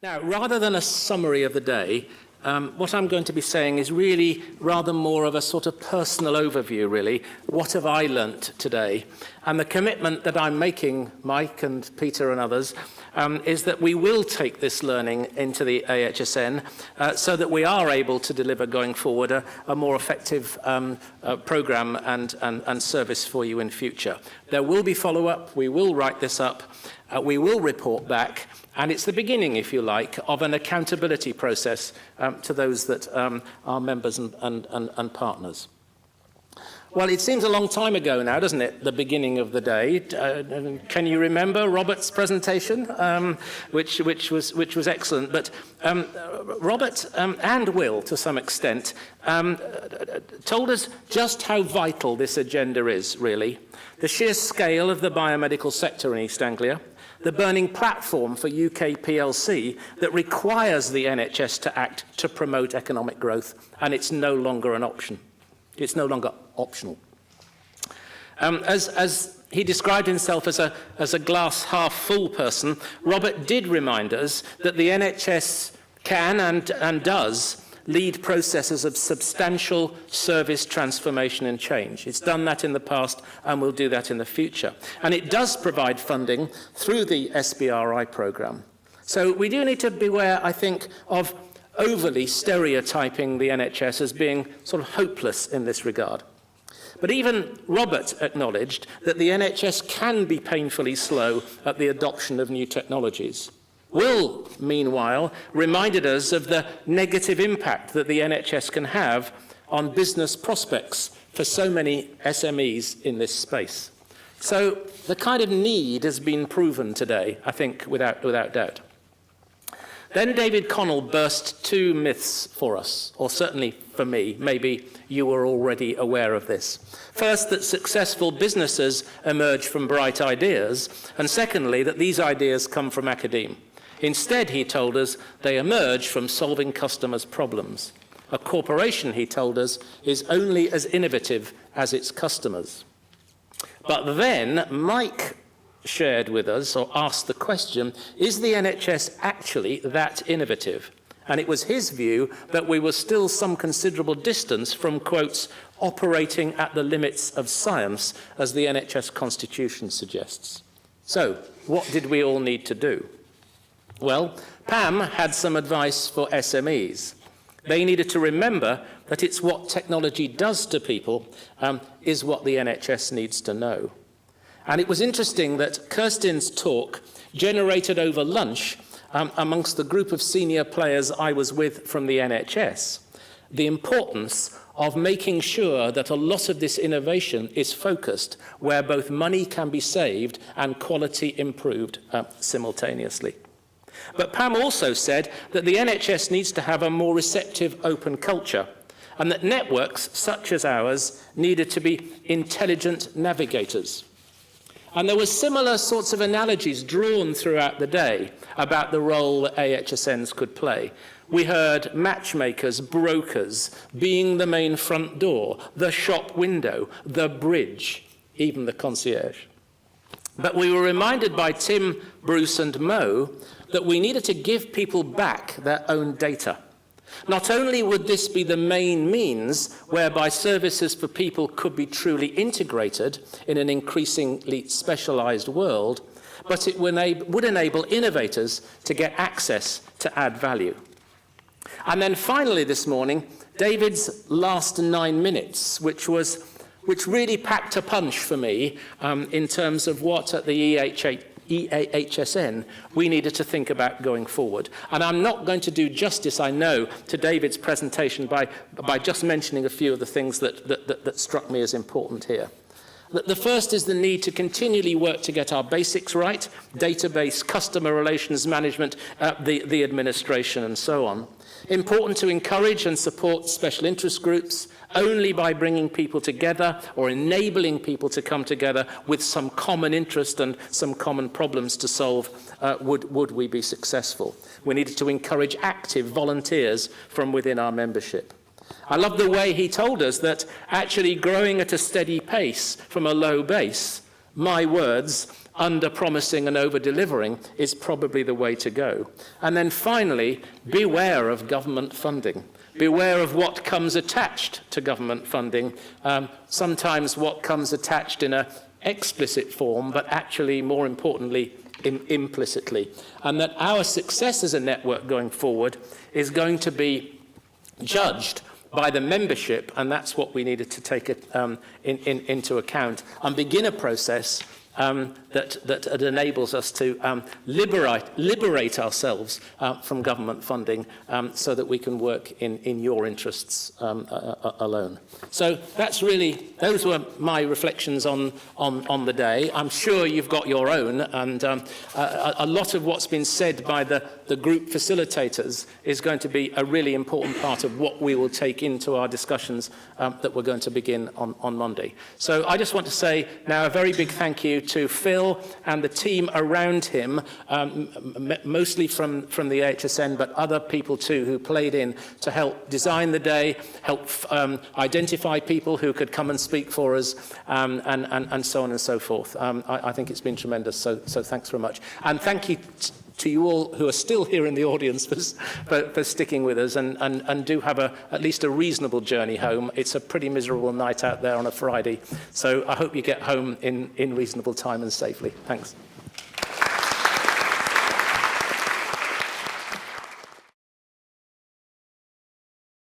Now, rather than a summary of the day, what I'm going to be saying is really rather more of a sort of personal overview, really. What have I learnt today? And the commitment that I'm making, Mike and Peter and others, is that we will take this learning into the AHSN so that we are able to deliver going forward a more effective programme and service for you in future. There will be follow-up, we will write this up, we will report back, and it's the beginning, if you like, of an accountability process to those that are members and partners. Well, it seems a long time ago now, doesn't it, the beginning of the day. Can you remember Robert's presentation, which was excellent? But Robert and Will, to some extent, told us just how vital this agenda is, really. The sheer scale of the biomedical sector in East Anglia, the burning platform for UK PLC that requires the NHS to act to promote economic growth, and it's no longer an option. It's no longer optional. As he described himself as a glass half full person, Robert did remind us that the NHS can and does lead processes of substantial service transformation and change. It's done that in the past and will do that in the future. And it does provide funding through the SBRI programme. So we do need to beware, I think, of overly stereotyping the NHS as being sort of hopeless in this regard. But even Robert acknowledged that the NHS can be painfully slow at the adoption of new technologies. Will, meanwhile, reminded us of the negative impact that the NHS can have on business prospects for so many SMEs in this space. So the kind of need has been proven today, I think, without doubt. Then David Connell burst two myths for us, or certainly for me. Maybe you were already aware of this. First, that successful businesses emerge from bright ideas, and secondly, that these ideas come from academia. Instead, he told us, they emerge from solving customers' problems. A corporation, he told us, is only as innovative as its customers. But then Mike shared with us, or asked the question, is the NHS actually that innovative? And it was his view that we were still some considerable distance from, quotes, operating at the limits of science, as the NHS Constitution suggests. So, what did we all need to do? Well, Pam had some advice for SMEs. They needed to remember that it's what technology does to people is what the NHS needs to know. And it was interesting that Kirstin's talk generated over lunch amongst the group of senior players I was with from the NHS, the importance of making sure that a lot of this innovation is focused where both money can be saved and quality improved simultaneously. But Pam also said that the NHS needs to have a more receptive, open culture, and that networks such as ours needed to be intelligent navigators. And there were similar sorts of analogies drawn throughout the day about the role that AHSNs could play. We heard matchmakers, brokers, being the main front door, the shop window, the bridge, even the concierge. But we were reminded by Tim, Bruce and Mo that we needed to give people back their own data. Not only would this be the main means whereby services for people could be truly integrated in an increasingly specialised world, but it would enable innovators to get access to add value. And then finally this morning, David's last 9 minutes, which really packed a punch for me in terms of what at the EAHSN we needed to think about going forward. And I'm not going to do justice, I know, to David's presentation by just mentioning a few of the things that struck me as important here. The first is the need to continually work to get our basics right, database, customer relations management, the administration and so on. Important to encourage and support special interest groups only by bringing people together or enabling people to come together with some common interest and some common problems to solve would we be successful. We needed to encourage active volunteers from within our membership. I love the way he told us that actually growing at a steady pace from a low base, my words, under-promising and over-delivering is probably the way to go. And then finally, beware of government funding. Beware of what comes attached to government funding, sometimes what comes attached in an explicit form, but actually, more importantly, implicitly. And that our success as a network going forward is going to be judged by the membership, and that's what we needed to take it, into account, and begin a process that enables us to liberate ourselves from government funding so that we can work in your interests alone. So that's really, those were my reflections on the day. I'm sure you've got your own, and a lot of what's been said by the group facilitators is going to be a really important part of what we will take into our discussions that we're going to begin on Monday. So I just want to say now a very big thank you to Phil and the team around him, mostly from the AHSN, but other people too who played in to help design the day, help identify people who could come and speak for us, and so on and so forth. I think it's been tremendous, so thanks very much. And thank you to you all who are still here in the audience for sticking with us, and do have at least a reasonable journey home. It's a pretty miserable night out there on a Friday, so I hope you get home in reasonable time and safely. Thanks.